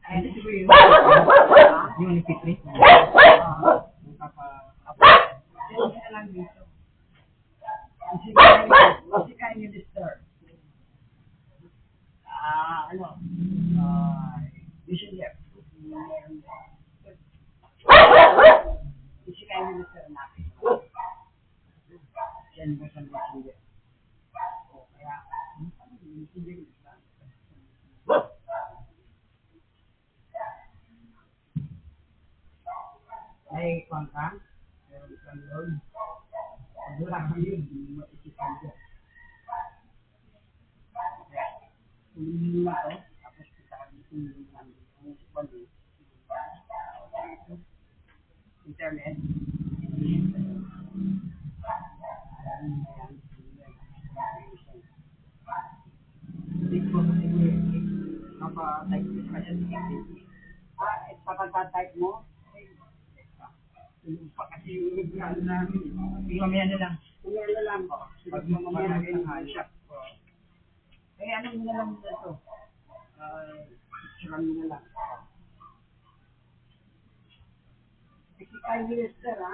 Ay, ito siguro yung nagtitreat mo. Yung yung na lang dito. Kasi kaya nyo disturb. Usually, meron kasi kaya nyo disturb natin. Yan ba sa messenger? Kaya, messenger ay, kontak, meron kang doon. Pag wala kang yun, hindi mo maisipan doon. Kung hindi mo ito, tapos kita ka dito yung internet. Hindi ko sa security. Napa-type ko sa security. Papag-type mo? Kasi yung nagano namin. Mamaya na lang. Mamaya na lang. Pag mamaya na lang shop. Eh, ano mo na lang na ito? Picturean mo na lang. Kasi kayo minister, ha?